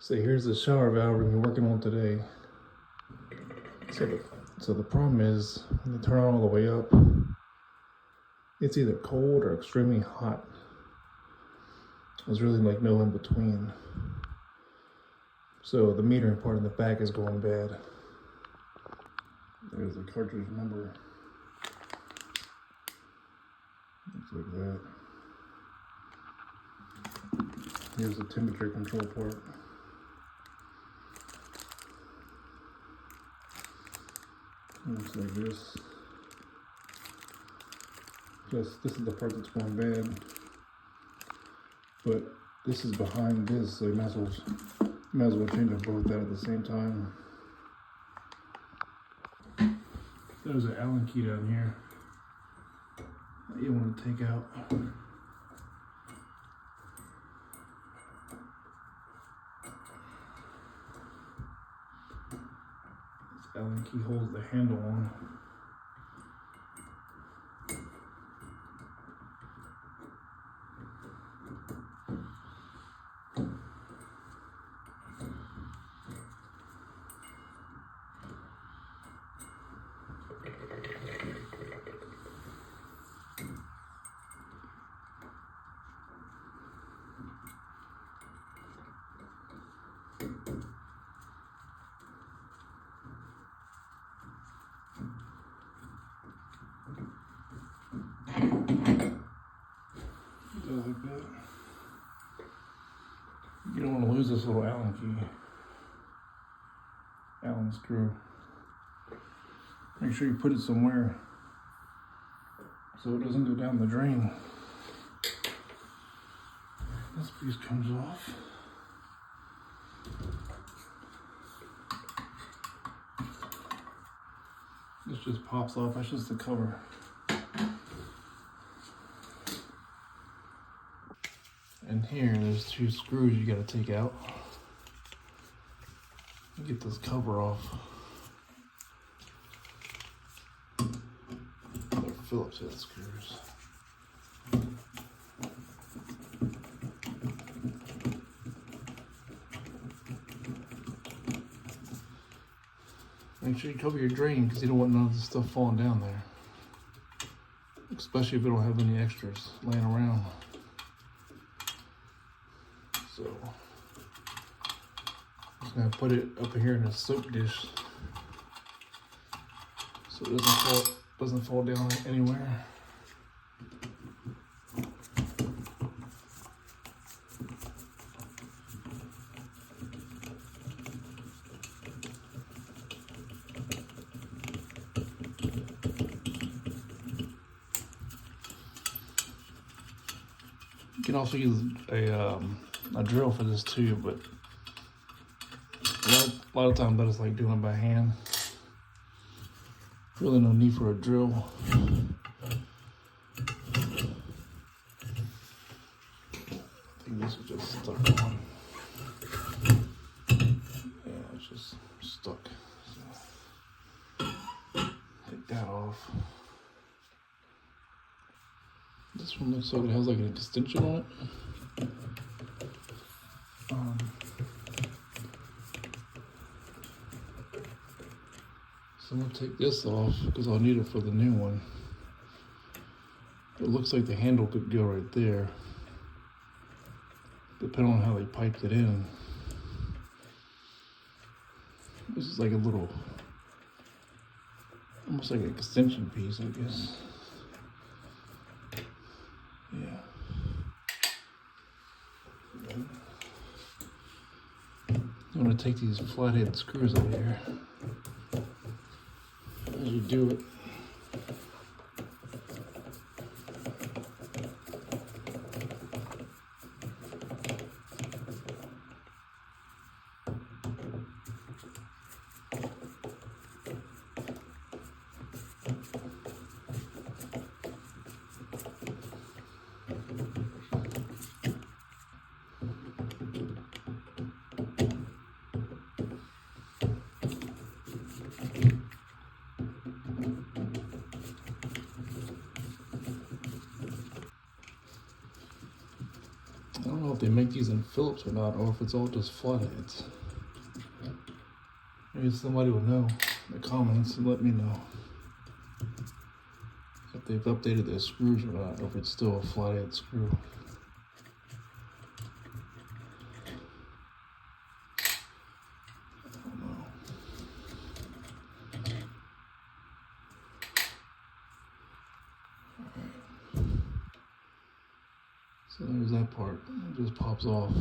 So here's the shower valve we've been working on today. So the problem is when you turn it all the way up, it's either cold or extremely hot. There's really like no in between. So the metering part in the back is going bad. There's the cartridge number. Looks like that. Here's the temperature control part. Looks like this. This is the part that's going bad. But this is behind this, so you might as well change them both out at the same time. There's an Allen key down here that you want to take out. This Allen key holds the handle on. Like that. You don't want to lose this little Allen key, Allen screw. Make sure you put it somewhere so it doesn't go down the drain. This piece comes off. This just pops off. That's just the cover. And here, there's two screws you gotta take out. Get this cover off. They're Phillips head screws. Make sure you cover your drain because you don't want none of this stuff falling down there. Especially if you don't have any extras laying around. So, I'm just gonna put it up here in a soap dish so it doesn't fall down anywhere. You can also use a drill for this too, but a lot of times I just like doing it by hand. Really no need for a drill. I think this is just stuck on. Yeah, it's just stuck. So, take that off. This one looks like it has like an extension on it. So I'm gonna take this off because I'll need it for the new one. It looks like the handle could go right there, depending on how they piped it in. This is like a little, almost like an extension piece, I guess. Yeah. I'm gonna take these flathead screws out of here. As you do it, if they make these in Phillips or not, or if it's all just flatheads. Maybe somebody will know in the comments and let me know if they've updated their screws or not, or if it's still a flathead screw. I don't know. Alright. So there's that part. It just pops off.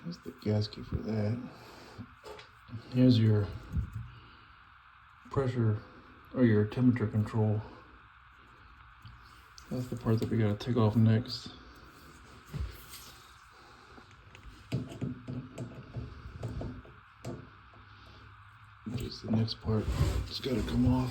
That's the gasket for that. Here's your pressure or your temperature control. That's the part that we gotta take off next. Just the next part. It's gotta come off.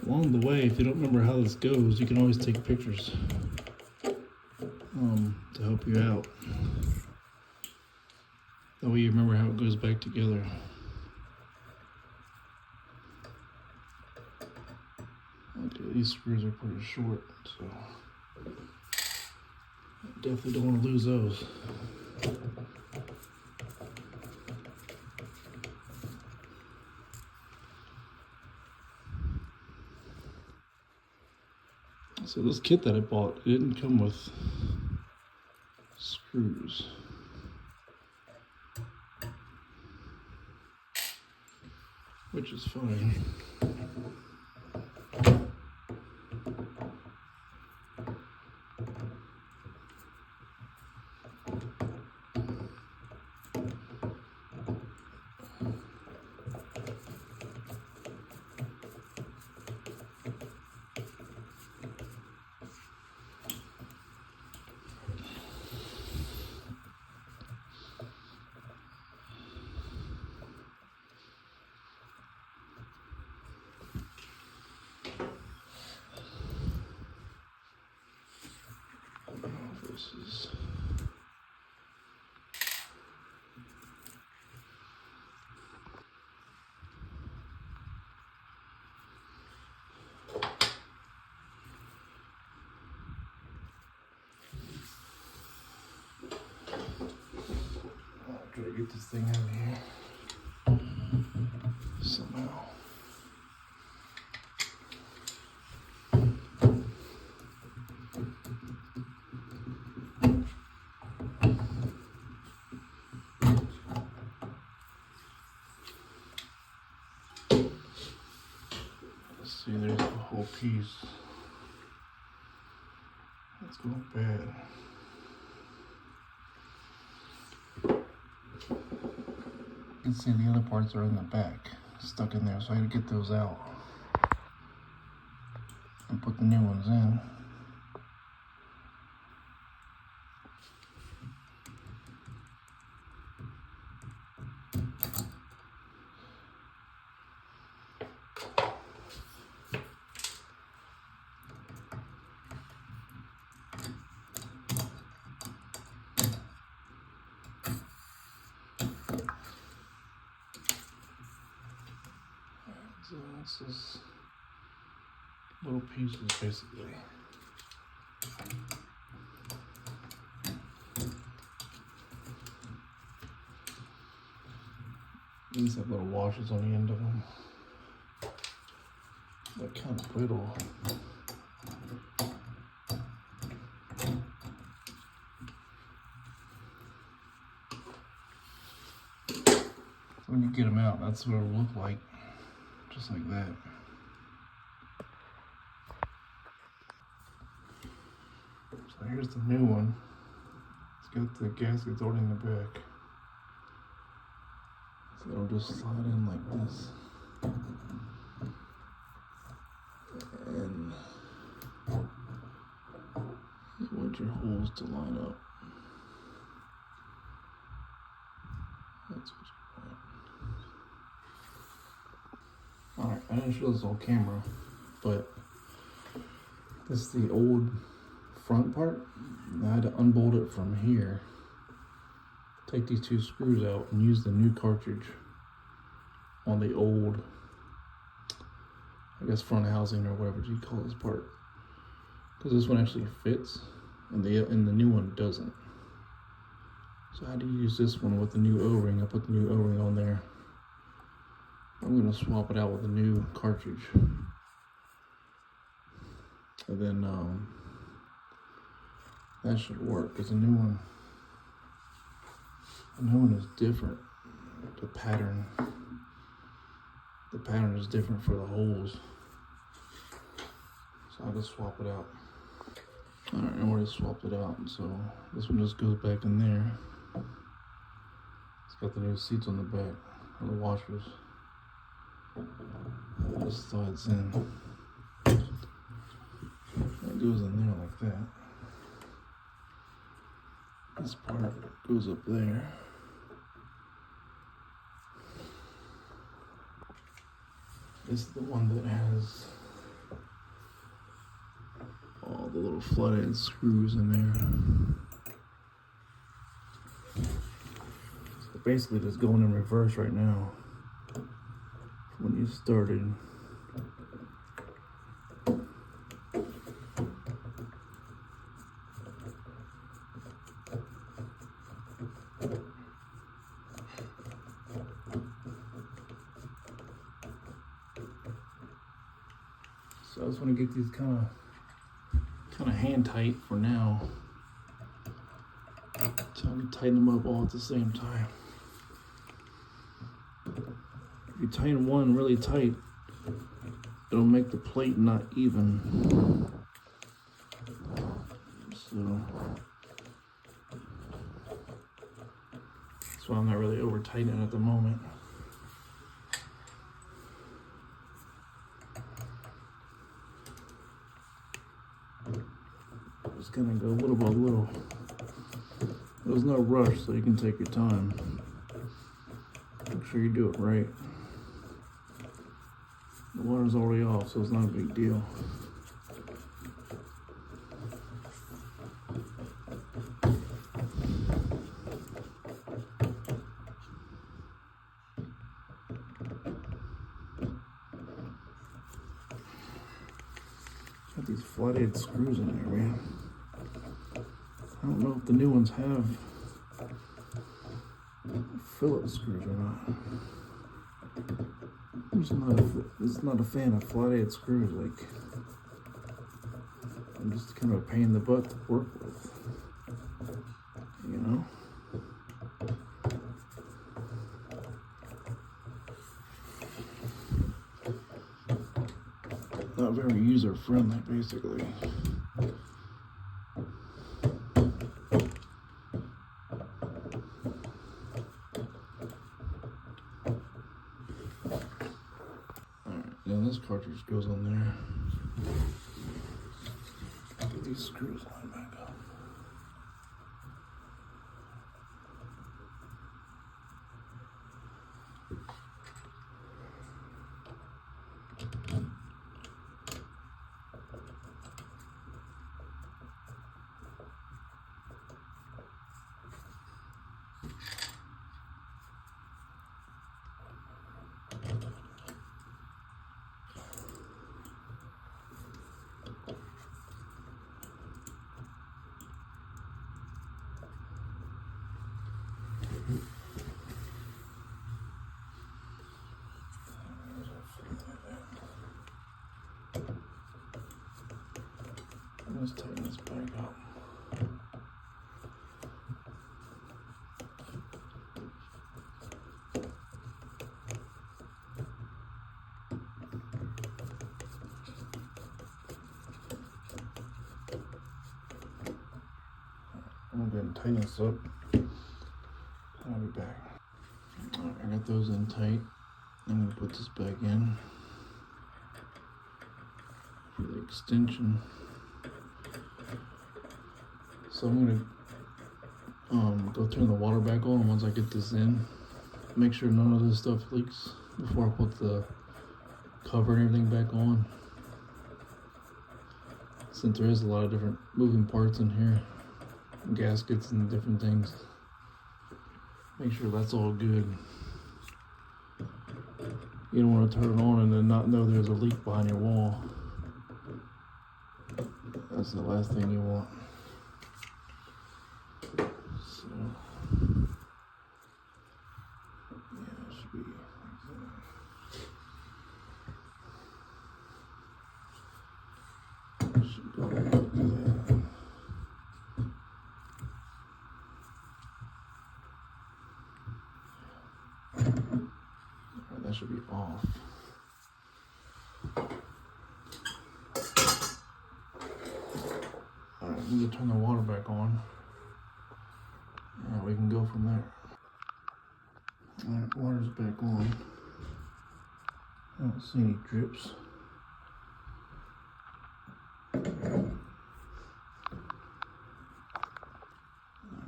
Along the way, if you don't remember how this goes, you can always take pictures to help you out. That way you remember how it goes back together. Okay, these screws are pretty short, so I definitely don't want to lose those. So this kit that I bought, it didn't come with screws. Which is fine. I'll try to get this thing out of here somehow. See, there's the whole piece. That's going bad. You can see the other parts are in the back, stuck in there, so I had to get those out and put the new ones in. So this is little pieces basically. These have little washers on the end of them. They're kind of brittle. So when you get them out, that's what it'll look like. Just like that. So here's the new one. It's got the gaskets already in the back. So it'll just slide in like this. And you want your holes to line up. That's what you want. Alright, I didn't show this on camera, but this is the old front part. I had to unbolt it from here take these two screws out and use the new cartridge on the old, I guess, front housing or whatever you call this part, because this one actually fits and the new one doesn't. So how do you use this one with the new O-ring? I put the new O-ring on there. I'm going to swap it out with a new cartridge, and then that should work, because the new one is different. The pattern is different for the holes, so I'll just swap it out. All right, I already swapped it out, so this one just goes back in there. It's got the new seats on the back, or the washers. This slides in. It goes in there like that. This part goes up there. This is the one that has all the little flathead screws in there. So basically just going in reverse right now from when you started. So I just want to get these kind of hand tight for now. So I can tighten them up all at the same time. If you tighten one really tight, it'll make the plate not even. So that's why I'm not really over tightening at the moment. Just gonna go little by little. There's no rush, so you can take your time. Make sure you do it right. The water's already off, so it's not a big deal. Got these flathead screws in there, man. I don't know if the new ones have Phillips screws or not. I'm just not a fan of flathead screws. Like, I'm just kind of a pain in the butt to work with, you know? Not very user friendly, basically. Then this cartridge goes on there. Get these screws lined back up. Let's tighten this back up. I'm gonna go ahead and tighten this up. I'll be back. Alright, I got those in tight. I'm gonna put this back in for the extension. So I'm gonna go turn the water back on once I get this in. Make sure none of this stuff leaks before I put the cover and everything back on, since there is a lot of different moving parts in here, gaskets and different things. Make sure that's all good. You don't want to turn it on and then not know there's a leak behind your wall. That's the last thing you want. So, yeah, it should be like that. Should go like that. Alright, that should be off. Alright, we need to turn the water back on. Alright, we can go from there. Alright, water's back on. I don't see any drips. Alright,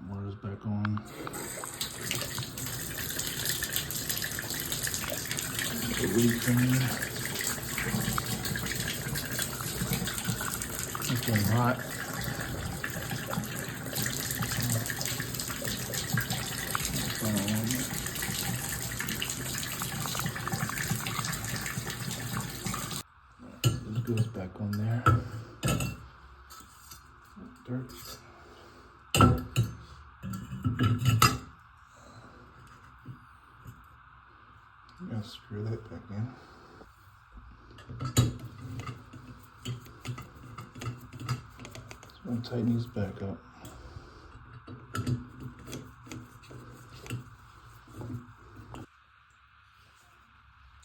water's back on. The leak in there. It's getting hot. This goes back on there. Dirt. I'm gonna screw that back in. So I'm gonna tighten these back up.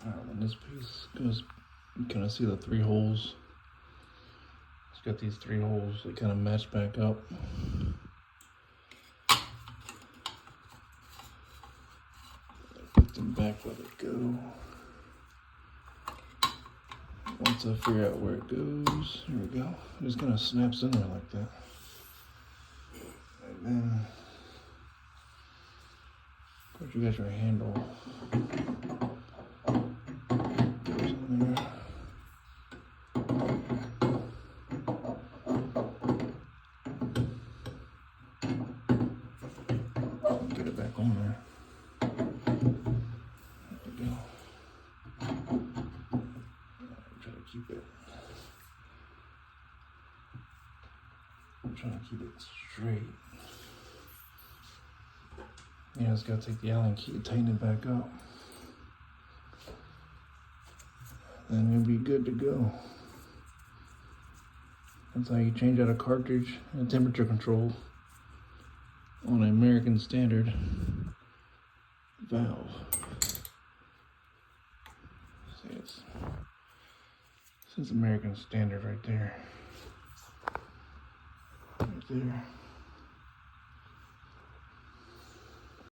Alright, when this piece goes, you kind of see the 3 holes. It's got these 3 holes that kind of match back up. Put them back, let it go. Once I figure out where it goes, here we go. It just kind of snaps in there like that. And then, of course, you got your handle. Goes in there. Get it back on there. There we go. Try to keep it. I'm trying to keep it straight. Yeah, it's got to take the Allen key and tighten it back up. Then you'll be good to go. That's how you change out a cartridge and temperature control on an American standard valve. See, it's American standard right there. Right there.